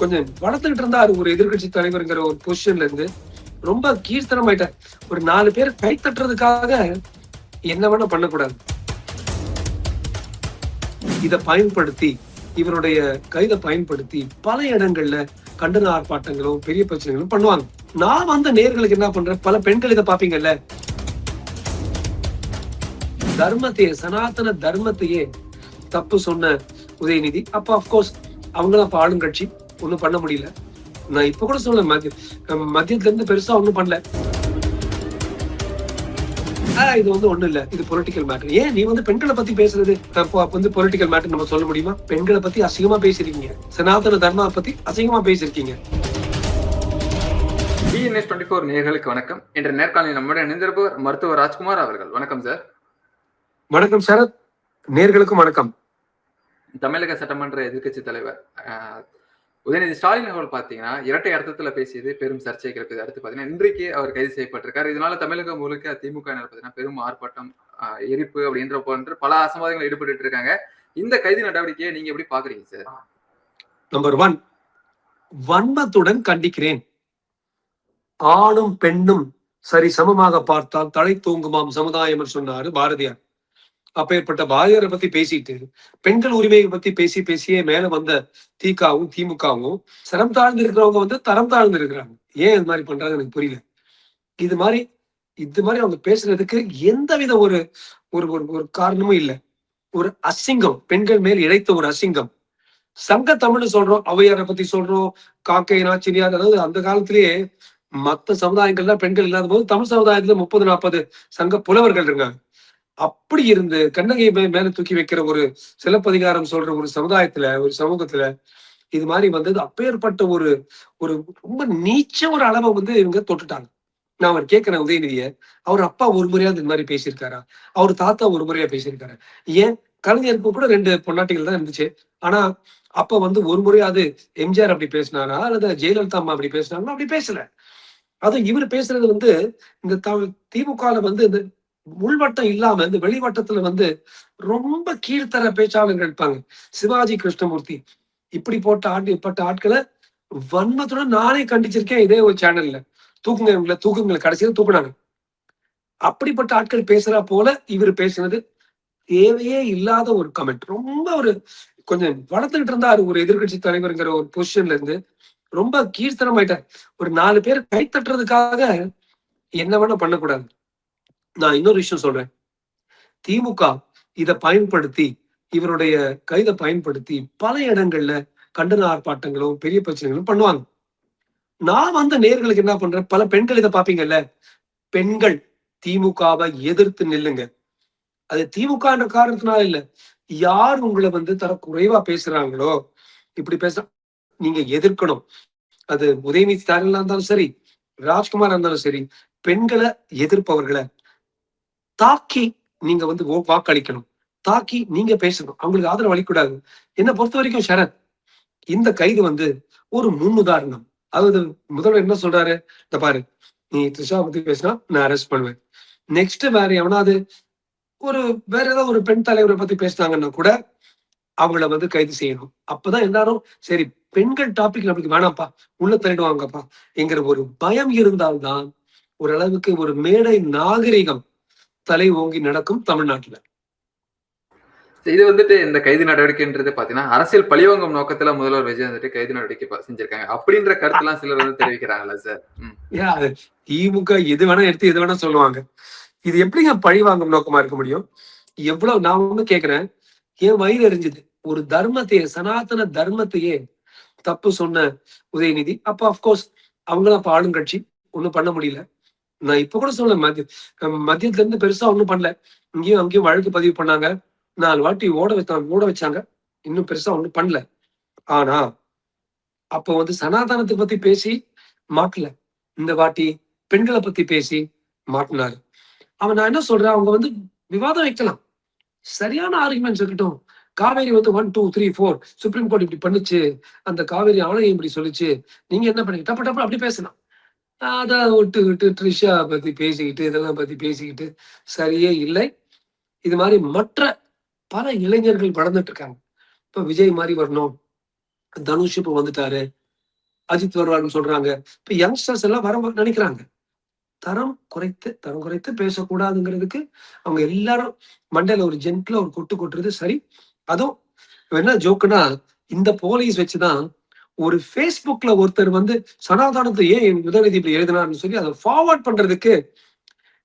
கொஞ்சம் வளர்த்துக்கிட்டு இருந்தாரு ஒரு எதிர்கட்சி தலைவருங்கிற ஒரு பொசிஷன்ல இருந்து ரொம்ப கீழ்த்தனம் ஆயிட்டார். ஒரு 4 பேர் கை தட்டுறதுக்காக என்ன வேணா பண்ணக்கூடாது. இத பயன்படுத்தி இவருடைய கைதை பயன்படுத்தி பல இடங்கள்ல கண்டன ஆர்ப்பாட்டங்களும் பெரிய பிரச்சனைகளும் பண்ணுவாங்க. நான் வந்த நேர்களுக்கு என்ன பண்றேன், பல பெண்கள் இதை பாப்பீங்கல்ல, தர்மத்தையே சனாதன தர்மத்தையே தப்பு சொன்ன உதயநிதி அப்ப அப்கோர்ஸ் அவங்களும் அப்ப ஆளுங்கட்சி ஒண்ணும் பண்ண முடியல. நான் இப்ப கூட சொல்ல மத்தியத்துல இருந்து பெருசா ஒண்ணும் பண்ணல. இது ஒண்ணும் இல்ல, இது பொலிட்டிக்கல் மேட்டர். ஏன் நீ பெண்களை பத்தி பேசுறது பொலிட்டிக்கல் மேட்டர் நம்ம சொல்ல முடியுமா? பெண்களை பத்தி அசிங்கமா பேசிருக்கீங்க, சனாதன தர்மா பத்தி அசிங்கமா பேசிருக்கீங்க. BNS24 நேயர்களுக்கு வணக்கம். இன்று நேர்காணலில் நம்முடைய இணைந்திருப்பவர் மருத்துவர் ராஜ்குமார் அவர்கள். வணக்கம் சார். வணக்கம் சரத், நேர்களுக்கும் வணக்கம். தமிழக சட்டமன்ற எதிர்கட்சி தலைவர் உதயநிதி ஸ்டாலின் அவர்கள் பாத்தீங்கன்னா இரட்டை அர்த்தத்துல பேசியது பெரும் சர்ச்சை கிளப்பியது. அடுத்து பாத்தீங்கன்னா இன்றைக்கு அவர் கைது செய்யப்பட்டிருக்காரு. இதனால தமிழகம் முழுக்க திமுக பாத்தீங்கன்னா பெரும் ஆர்ப்பாட்டம், எரிப்பு அப்படின்ற போன்ற பல அசம்பாதங்கள் ஈடுபட்டு இருக்காங்க. இந்த கைது நடவடிக்கையை நீங்க எப்படி பாக்குறீங்க சார்? நம்பர் 1, வன்மத்துடன் கண்டிக்கிறேன். ஆணும் பெண்ணும் சரி சமமாக பார்த்தால் தலை தூங்குமாம் சமுதாயம் சொன்னாரு பாரதியார். அப்பேற்பட்ட பாரதியாரை பத்தி பேசிட்டு பெண்கள் உரிமையை பத்தி பேசியே மேல வந்த திகாவும் திமுகவும் சிரம் தாழ்ந்து இருக்கிறவங்க தரம் தாழ்ந்து இருக்கிறாங்க. ஏன் இது மாதிரி பண்றாங்க எனக்கு புரியல. இது மாதிரி அவங்க பேசுறதுக்கு எந்தவித ஒரு ஒரு காரணமும் இல்லை. ஒரு அசிங்கம், பெண்கள் மேல் இழைத்த ஒரு அசிங்கம். சங்க தமிழ்னு சொல்றோம், ஔவையாரை பத்தி சொல்றோம், காக்கை நாச்சினியார். அதாவது அந்த காலத்திலேயே மத்த சமுதாயங்கள்ல பெண்கள் இல்லாத போது தமிழ் சமுதாயத்துல 30-40 சங்க புலவர்கள் இருக்காங்க. அப்படி இருந்து கண்ணகை மேல தூக்கி வைக்கிற ஒரு சிலப்பதிகாரம் சொல்ற ஒரு சமுதாயத்துல, ஒரு சமூகத்துல இது மாதிரி வந்தது அப்பேற்பட்ட ஒரு ரொம்ப நீச்ச ஒரு அளவை இவங்க தொட்டுட்டாங்க. நான் அவர் கேட்கிறேன் உதயநிதிய, அவர் அப்பா ஒரு முறையாவது இது மாதிரி பேசியிருக்காரா? அவர் தாத்தா ஒரு முறையா பேசியிருக்காரு? ஏன் கலைஞருக்கு கூட 2 பொன்னாட்டிகள் தான் இருந்துச்சு. ஆனா அப்ப ஒரு முறையாவது எம்ஜிஆர் அப்படி பேசினாரா அல்லது ஜெயலலிதா அம்மா அப்படி பேசினாங்களா? அப்படி பேசல. அதுவும் இவர் பேசுறது இந்த திமுகல இந்த உள்வட்டம் இல்லாம இந்த வெளிவட்டத்துல ரொம்ப கீழ்த்தர பேச்சாளர்கள் இருப்பாங்க. சிவாஜி கிருஷ்ணமூர்த்தி இப்படிப்பட்ட ஆட்களை வன்மத்துடன் நானே கண்டிச்சிருக்கேன் இதே ஒரு சேனல்ல. தூக்குங்களை கடைசியில தூக்குனாங்க. அப்படிப்பட்ட ஆட்கள் பேசுறா போல இவர் பேசினது தேவையே இல்லாத ஒரு கமெண்ட். ரொம்ப கொஞ்சம் வளர்த்துக்கிட்டு இருந்தாரு ஒரு எதிர்கட்சி தலைவருங்கிற ஒரு பொசிஷன்ல இருந்து ரொம்ப கீழ்த்தனம் ஆயிட்டார். ஒரு 4 பேர் கை தட்டுறதுக்காக என்ன வேணா பண்ணக்கூடாது. நான் இன்னொரு விஷயம் சொல்றேன். திமுக இதை பயன்படுத்தி இவருடைய கைதை பயன்படுத்தி பல இடங்கள்ல கண்டன ஆர்ப்பாட்டங்களும் பெரிய பிரச்சனைகளும் பண்ணுவாங்க. நான் வந்த நேர்களுக்கு என்ன பண்றேன், பல பெண்கள் இதை பாப்பீங்கல்ல, பெண்கள் திமுகவை எதிர்த்து நில்லுங்க. அது திமுக என்ற காரணத்தினால இல்ல, யார் உங்களை தர குறைவா பேசுறாங்களோ, இப்படி பேச நீங்க எதிர்க்கணும். அது உதயநிதி ஸ்டாலினா இருந்தாலும் சரி, ராஜ்குமார் இருந்தாலும் சரி, பெண்களை எதிர்ப்பவர்களை தாக்கி நீங்க வாக்களிக்கணும், தாக்கி நீங்க பேசணும், அவங்களுக்கு ஆதரவு அளிக்கூடாது. என்னை பொறுத்த வரைக்கும் சரத், இந்த கைது ஒரு முன்னுதாரணம். அதாவது முதல்வர் என்ன சொல்றாரு, இந்த பாரு, நீ த்ரிஷா பத்தி பேசினா நான் அரெஸ்ட் பண்ணுவேன். நெக்ஸ்ட் வேற எவனாவது வேற ஏதாவது ஒரு பெண் தலைவரை பத்தி பேசினாங்கன்னா கூட அவங்கள கைது செய்யணும். அப்பதான் எல்லாரும் சரி பெண்கள் டாபிக் நம்மளுக்கு வேணாம்ப்பா, உள்ள தள்ளிடுவாங்கப்பா என்கிற ஒரு பயம் இருந்தால்தான் ஓரளவுக்கு ஒரு மேடை நாகரிகம் தலை ஓங்கி நடக்கும் தமிழ்நாட்டுல. இது இந்த கைது நடவடிக்கைன்றது பாத்தீங்கன்னா அரசியல் பழிவாங்கும் நோக்கத்துல முதல்வர் விஜய் கைது நடவடிக்கை செஞ்சிருக்காங்க அப்படின்ற கருத்துலாம் சிலர் தெரிவிக்கிறாங்களா சார்? திமுக எது வேணா எடுத்து எது வேணா சொல்லுவாங்க. இது எப்படிங்க பழிவாங்கும் நோக்கமா இருக்க முடியும்? எவ்வளவு நான் கேக்குறேன், என் வயிறு எரிஞ்சுது. ஒரு தர்மத்தையே சனாதன தர்மத்தையே தப்பு சொன்ன உதயநிதி அப்ப அப்கோர்ஸ் அவங்களும் அப்ப ஆளுங்கட்சி ஒண்ணும் பண்ண முடியல. நான் இப்ப கூட சொல்ல மத்தியத்துல இருந்து பெருசா ஒண்ணும் பண்ணல. இங்கேயும் அங்கேயும் வழக்கு பதிவு பண்ணாங்க, 4 வாட்டி ஓட வச்சாங்க, இன்னும் பெருசா ஒண்ணும் பண்ணல. ஆனா அப்ப சனாதனத்தை பத்தி பேசி மாட்டல, இந்த வாட்டி பெண்களை பத்தி பேசி மாட்டினாரு. நான் என்ன சொல்றேன், அவங்க விவாதம் வைக்கலாம், சரியான ஆர்குமெண்ட்ஸ் இருக்கட்டும். காவேரி 1 2 3 4 சுப்ரீம் கோர்ட் இப்படி பண்ணுச்சு, அந்த காவேரி ஆணையம் இப்படி சொல்லிச்சு, நீங்க என்ன பண்ணீங்க, டப்பு அப்படி பேசலாம். அதை விட்டு ட்ரிஷா பத்தி பேசிக்கிட்டு இதெல்லாம் பத்தி பேசிக்கிட்டு சரியே இல்லை. இது மாதிரி மற்ற பல இளைஞர்கள் வளர்ந்துட்டு இருக்காங்க. இப்ப விஜய் மாதிரி வரணும், தனுஷ் இப்ப வந்துட்டாரு, அஜித் வருவாருன்னு சொல்றாங்க. இப்ப யங்ஸ்டர்ஸ் எல்லாம் வர நினைக்கிறாங்க. தரம் குறைத்து பேசக்கூடாதுங்கிறதுக்கு அவங்க எல்லாரும் மண்டையில ஒரு ஜென்ட்ல ஒரு கொட்டு கொட்டுறது சரி. அதுவும் என்ன ஜோக்குன்னா, இந்த போலீஸ் வச்சுதான் ஒரு Facebookல ஒருத்தர் வந்து சனாதானத்தை ஏன் உதயநிதி இப்படி எழுதினார்னு சொல்லி அதை ஃபார்வர்ட் பண்றதுக்கு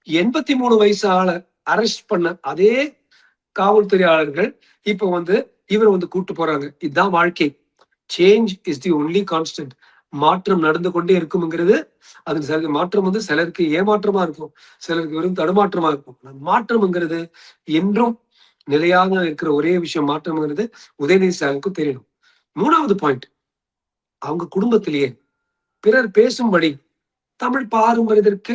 83 வயசு ஆளை அரெஸ்ட் பண்ண அதே காவல்துறையாளர்கள் இப்ப வந்து இவர் வந்து கூட்டு போறாங்க. இதுதான் வாழ்க்கை. Change is the only constant. மாற்றம் நடந்து கொண்டே இருக்கும்ங்கிறது. அது மாற்றம் வந்து சிலருக்கு ஏமாற்றமா இருக்கும், சிலருக்கு வெறும் தடுமாற்றமா இருக்கும். மாற்றம்ங்கிறது என்றும் நிலையாக இருக்கிற ஒரே விஷயம். மாற்றம்ங்கிறது உதயநிதி ஸ்டாலினுக்கும் தெரியணும். 3வது பாயிண்ட், அவங்க குடும்பத்திலேயே பிறர் பேசும்படி தமிழ் பாரம்பரியத்திற்கு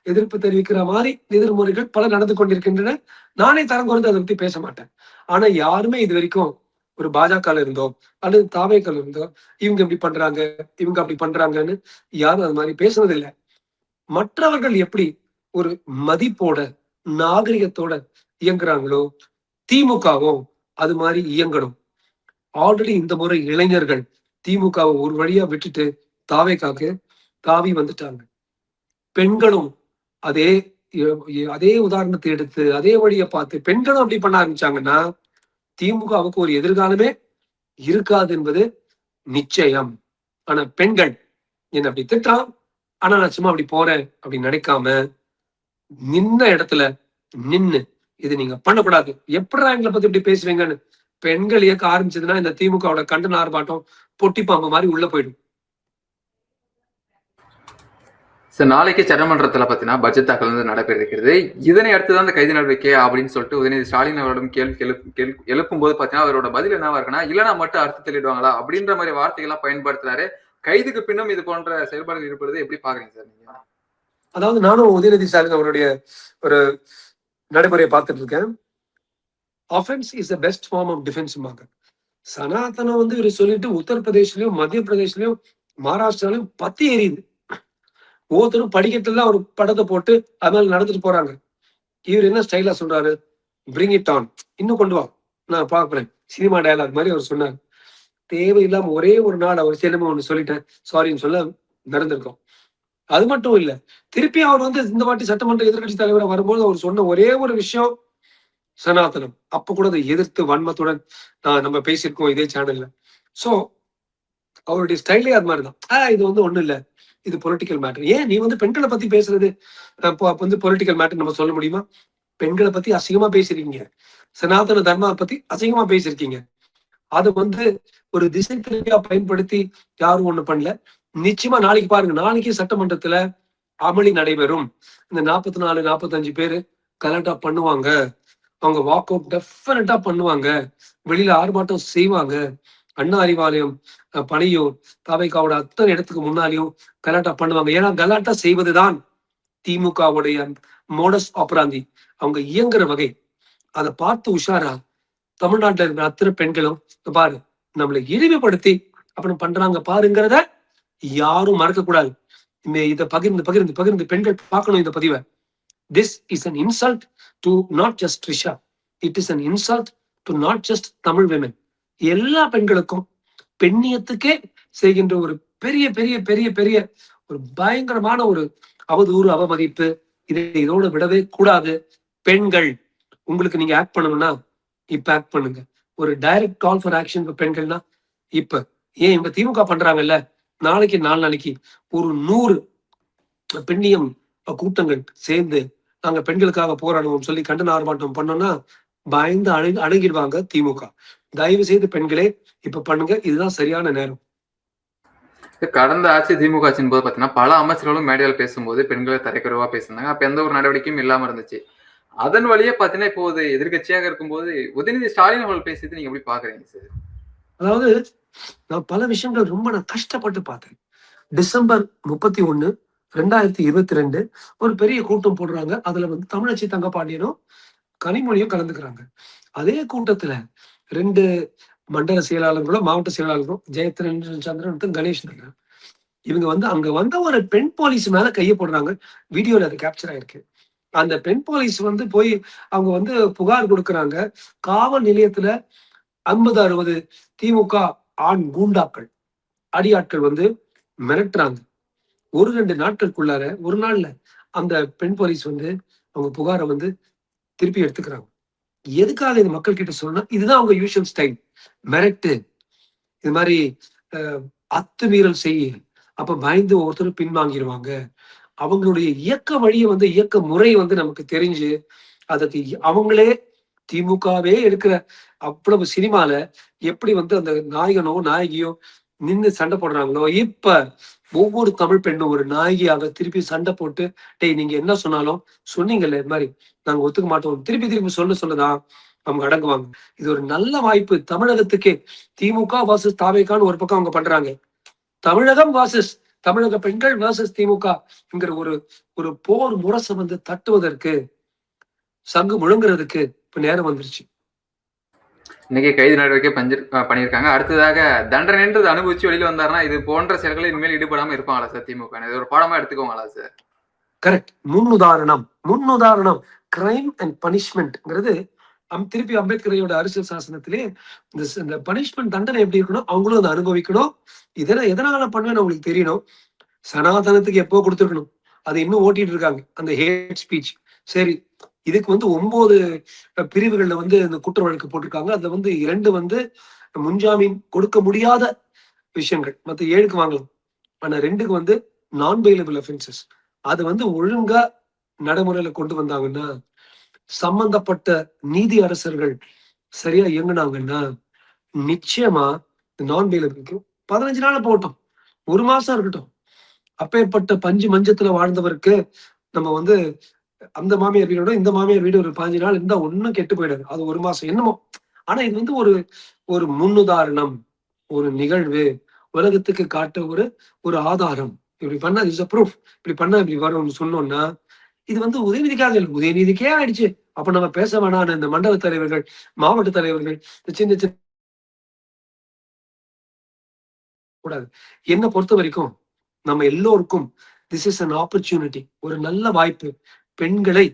எதிர்ப்பு தெரிவிக்கிற மாதிரி எதிர்முறைகள் பல நடந்து கொண்டிருக்கின்றன. நானே தரம் குறைந்து அதை பத்தி பேச மாட்டேன். ஆனா யாருமே இது வரைக்கும் ஒரு பாஜக இருந்தோ அல்லது தாவேக்கள் இருந்தோ இவங்க இப்படி பண்றாங்க, இவங்க அப்படி பண்றாங்கன்னு யாரும் அது மாதிரி பேசுனதில்லை. மற்றவர்கள் எப்படி ஒரு மதிப்போட நாகரிகத்தோட இயங்குறாங்களோ திமுகவும் அது மாதிரி இயங்கணும். ஆல்ரெடி இந்த முறை இளைஞர்கள் திமுகவை ஒரு வழியா விட்டுட்டு தாவேக்காக்கு தாவி வந்துட்டாங்க. பெண்களும் அதே அதே உதாரணத்தை எடுத்து அதே வழியை பார்த்து பெண்களும் அப்படி பண்ண ஆரம்பிச்சாங்கன்னா திமுகவுக்கு ஒரு எதிர்காலமே இருக்காது என்பது நிச்சயம். ஆனா பெண்கள் என்ன அப்படி திட்டான், ஆனா நான் சும்மா அப்படி போறேன் அப்படின்னு நினைக்காம நின்ன இடத்துல நின்னு இது நீங்க பண்ணக்கூடாது, எப்படா எங்களை பத்தி இப்படி பேசுவீங்கன்னு பெண்கள் இயக்க ஆரம்பிச்சதுன்னா இந்த திமுகவோட கண்டன ஆர்ப்பாட்டம் பொட்டி பாம்பு மாதிரி உள்ள போயிடும். சார், நாளைக்கு சட்டமன்றத்துல பாத்தீங்கன்னா பட்ஜெட் தாக்கல் வந்து நடைபெற இருக்கிறது. இதனை அடுத்துதான் அந்த கைது நடவடிக்கை அப்படின்னு சொல்லிட்டு உதயநிதி ஸ்டாலின் அவரிடம் கேள்வி எழுப்பும் போது பாத்தீங்கன்னா அவரோட பதில் என்னவா இருக்குன்னா, இல்லைனா மட்டும் அர்த்தம் தெளிடுவாங்களா அப்படின்ற மாதிரி வார்த்தைகள்லாம் பயன்படுத்துறாரு. கைதுக்கு பின்னும் இது போன்ற செயல்பாடுகள் ஈடுபடுறது எப்படி பாக்குறீங்க சார் நீங்க? அதாவது நானும் உதயநிதி ஸ்டாலின் அவருடைய ஒரு நடைமுறையை பார்த்துட்டு இருக்கேன். Offence is the best form of defence. சனாதனம் வந்து இவர் சொல்லிட்டு உத்தரப்பிரதேஷ்லயும் மத்திய பிரதேஷ்லயும் மகாராஷ்டிராலையும் பத்தி எரியுது. ஒவ்வொருத்தரும் படிக்கட்டுல ஒரு படத்தை போட்டு அது மேல நடந்துட்டு போறாங்க. இவர் என்ன ஸ்டைலா சொல்றாரு, பிரிங் இட் ஆன், இன்னும் கொண்டு வா, நான் பாக்குறேன், சினிமா டயலாக் மாதிரி அவர் சொன்னார். தேவையில்லாம ஒரே ஒரு நாள் அவர் சினிமா ஒண்ணு சொல்லிட்டேன் சாரின்னு சொல்ல நடந்திருக்கோம். அது மட்டும் இல்ல, திருப்பி அவர் வந்து இந்த வாட்டி சட்டமன்ற எதிர்கட்சி தலைவராக வரும்போது அவர் சொன்ன ஒரே ஒரு விஷயம் சனாதனம். அப்ப கூட அதை எதிர்த்து வன்மத்துடன் நம்ம பேசியிருக்கோம் இதே சேனல்ல. சோ அவருடைய ஸ்டைலே அது மாதிரிதான். இது வந்து ஒண்ணு இல்ல, இது பொலிட்டிக்கல் மேட்டர். ஏன் நீ வந்து பெண்களை பத்தி பேசுறது வந்து பொலிட்டிக்கல் மேட்டர் நம்ம சொல்ல முடியுமா? பெண்களை பத்தி அசிங்கமா பேசிருக்கீங்க, சனாதன தர்மா பத்தி அசிங்கமா பேசிருக்கீங்க. அதை வந்து ஒரு திசை திருப்பியா பயன்படுத்தி யாரும் ஒண்ணு பண்ணல. நிச்சயமா நாளைக்கு பாருங்க, நாளைக்கு சட்டமன்றத்துல அமளி நடைபெறும். இந்த 44 45 பேரு கலெக்டா பண்ணுவாங்க, அவங்க வாக் அவுட் டெஃபினட்டா பண்ணுவாங்க, வெளியில ஆர்ப்பாட்டம் செய்வாங்க. அண்ணா அறிவாலயம், பனையூர், தாவைக்காவோட அத்தனை இடத்துக்கு முன்னாலையும் கலாட்டா பண்ணுவாங்க. ஏன்னா கலாட்டா செய்வதுதான் திமுகவுடைய மோடஸ் ஆப்ராந்தி, அவங்க இயங்குற வகை. அதை பார்த்து உஷாரா தமிழ்நாட்டுல இருக்கிற அத்தனை பெண்களும் பாரு நம்மளை இழிவுபடுத்தி அப்புறம் பண்றாங்க பாருங்கிறத யாரும் மறக்க கூடாது. இதை பகிர்ந்து பகிர்ந்து பகிர்ந்து பெண்கள் பார்க்கணும் இந்த பதிவை. This is an insult to not just Trisha. It is an insult to not just Tamil women. எல்லா பெண்களுக்கும் பெண்ணியத்துக்கே செய்கின்ற ஒரு பெரிய பெரிய பெரிய பெரிய ஒரு பயங்கரமான ஒரு அவதூறு அவமதிப்பு. இதோட விடவே கூடாது. பெண்கள் உங்களுக்கு நீங்க ஆக்ட் பண்ணணும்னா இப்ப ஆக்ட் பண்ணுங்க. ஒரு டைரக்ட் கால் ஃபார் ஆக்ஷன் பெண்கள்னா இப்ப ஏன் இவங்க திமுக பண்றாங்கல்ல, நாளைக்கு 4 நாளைக்கு ஒரு 100 பெண்ணியம் கூட்டங்கள் சேர்ந்து நாங்க பெண்களுக்காக போராடுவோம் சொல்லி கண்டன ஆர்ப்பாட்டம் பண்ணோம்னா பயந்து அணுகிடுவாங்க திமுக. தயவு செய்து பெண்களே இப்ப பண்ணுங்க, இதுதான் சரியான நேரம். கடந்த ஆட்சி திமுக ஆட்சியின் போது பாத்தீங்கன்னா பல அமைச்சர்களும் மேடையில் பேசும்போது பெண்களை தரைக்குறைவா பேசினாங்க. அப்ப எந்த ஒரு நடவடிக்கையும் இல்லாம இருந்துச்சு. அதன் வழியே பாத்தீங்கன்னா இப்போது எதிர்கட்சியாக இருக்கும்போது உதயநிதி ஸ்டாலின் அவர்கள் பேசியது நீங்க எப்படி பாக்குறீங்க சார்? அதாவது நான் பல விஷயங்கள் ரொம்ப கஷ்டப்பட்டு பார்த்தேன். டிசம்பர் 31, 2022 ஒரு பெரிய கூட்டம் போடுறாங்க. அதுல வந்து தமிழச்சி தங்கப்பாண்டியனும் கனிமொழியும் கலந்துக்கிறாங்க. அதே கூட்டத்துல 2 மண்டல செயலாளர்களும் மாவட்ட செயலாளர்களும் ஜெயத்ரன் சந்திரன் கணேஷ் இவங்க வந்து அங்க வந்த ஒரு பெண் போலீஸ் மேல கைய போடுறாங்க. வீடியோல அது கேப்சர் ஆயிருக்கு. அந்த பெண் போலீஸ் வந்து போய் அவங்க வந்து புகார் கொடுக்கறாங்க. காவல் நிலையத்துல 50 60 திமுக ஆண் கூண்டாக்கள் அடியாட்கள் வந்து மிரட்டுறாங்க. 1-2 நாட்களுக்குள்ளார, ஒரு நாள்ல அந்த பெண் போலீஸ் வந்து அவங்க புகாரை வந்து திருப்பி எடுத்துக்கிறாங்க. எதுக்காக இது மக்கள் கிட்ட சொல்லணும்னா, இதுதான் அவங்க யூசுவல் ஸ்டைல். மிரட்டு, இது மாதிரி அத்துமீறல் செய்ய, அப்ப பயந்து ஒவ்வொருத்தரும் பின்வாங்கிடுவாங்க. அவங்களுடைய இயக்க வழியை வந்து இயக்க முறை வந்து நமக்கு தெரிஞ்சு, அதுக்கு அவங்களே திமுகவே இருக்கிற அவ்வளவு சினிமால எப்படி வந்து அந்த நாயகனோ நாயகியோ நின்னு சண்டை போடுறாங்களோ, இப்ப ஒவ்வொரு தமிழ் பெண்ணும் ஒரு நாயகியாக திருப்பி சண்டை போட்டு, டேய் நீங்க என்ன சொன்னாலும் சொன்னீங்கல்ல இது மாதிரி நாங்க ஒத்துக்க மாட்டோம், திருப்பி திருப்பி சொல்லதான் அவங்க அடங்குவாங்க. இது ஒரு நல்ல வாய்ப்பு தமிழகத்துக்கே. திமுக வாசஸ் தாவேகான்னு ஒரு பக்கம் அவங்க பண்றாங்க, தமிழகம் வாசஸ் தமிழக பெண்கள் வாசஸ் திமுகங்கிற ஒரு போர் முரசை வந்து தட்டுவதற்கு, சங்கு முழங்குறதுக்கு இப்ப நேரம் வந்துருச்சு. இன்னைக்கு கைது நடவடிக்கை பண்ணியிருக்காங்க. அடுத்ததாக தண்டனைன்றது அனுபவிச்சு வெளியில வந்தாருன்னா இது போன்ற செயல்களை இனிமேல் ஈடுபடாம இருப்பாங்களா சார் திமுக? இது ஒரு பாடமா எடுத்துக்கோங்களா சார்? கரெக்ட். முன்னுதாரணம் கிரைம் அண்ட் பனிஷ்மெண்ட்ங்கிறது திருப்பி அம்பேத்கரையோட அரசியல் சாசனத்திலே இந்த பனிஷ்மெண்ட் தண்டனை எப்படி இருக்கணும், அவங்களும் அதை அனுபவிக்கணும். எதனால பண்ணுவேன்னு அவங்களுக்கு தெரியணும். சனாதனத்துக்கு எப்போ கொடுத்துருக்கணும், அதை இன்னும் ஓட்டிட்டு இருக்காங்க அந்த ஹேட் ஸ்பீச். சரி, இதுக்கு வந்து 9 பிரிவுகள்ல வந்து இந்த குற்ற வழக்கு போட்டிருக்காங்க. அதுல வந்து 2 வந்து முன்ஜாமீன் கொடுக்க முடியாத விஷயங்கள், மற்ற 7க்கு வாங்கலாம். ஆனா 2க்கு வந்து நான் பெயிலபிள் அஃபென்சஸ். அது வந்து ஒழுங்கா நடைமுறையில கொண்டு வந்தாங்கன்னா, சம்பந்தப்பட்ட நீதி அரசர்கள் சரியா இயங்குனாங்கன்னா, நிச்சயமா நான் பெயிலபிள் 15 நாள் போகட்டும், 1 மாசம் இருக்கட்டும். அப்பேற்பட்ட பஞ்சு மஞ்சத்துல வாழ்ந்தவருக்கு நம்ம வந்து அந்த மாமியார் வீடோட இந்த மாமியார் வீடு ஒரு 15 நாள் இருந்தா ஒண்ணும் கெட்டு போயிடாது. அது 1 மாசம் என்னமோ. ஆனா இது வந்து ஒரு முன்னுதாரணம், ஒரு நிகழ்வு, உலகத்துக்கு காட்ட ஒரு ஆதாரம். இப்படி பண்ணா இஸ் அ ப்ரூஃப், இப்படி பண்ணா இப்படி வரும்னு சொன்னோம்னா, இது வந்து உதயநிதிக்காக இல்லை, உதயநிதிக்கே ஆயிடுச்சு. அப்ப நம்ம பேச வேணாம். இந்த மண்டல தலைவர்கள், மாவட்ட தலைவர்கள், சின்ன சின்ன கூடாது. என்னை பொறுத்த வரைக்கும் நம்ம எல்லோருக்கும் திஸ் இஸ் அன் ஆப்பர்ச்சுனிட்டி, ஒரு நல்ல வாய்ப்பு. பெண்களை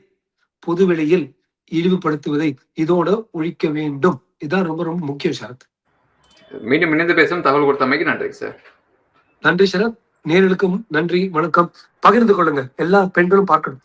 பொதுவெளியில் இழிவுபடுத்துவதை இதோட ஒழிக்க வேண்டும். இதுதான் ரொம்ப ரொம்ப முக்கிய ஷரத். மீண்டும் இணைந்து பேசும் தகவல் கொடுத்தமைக்கு நன்றி சார். நன்றி சரத். நேர்களுக்கும் நன்றி, வணக்கம். பகிர்ந்து கொள்ளுங்க, எல்லா பெண்களும் பார்க்கணும்.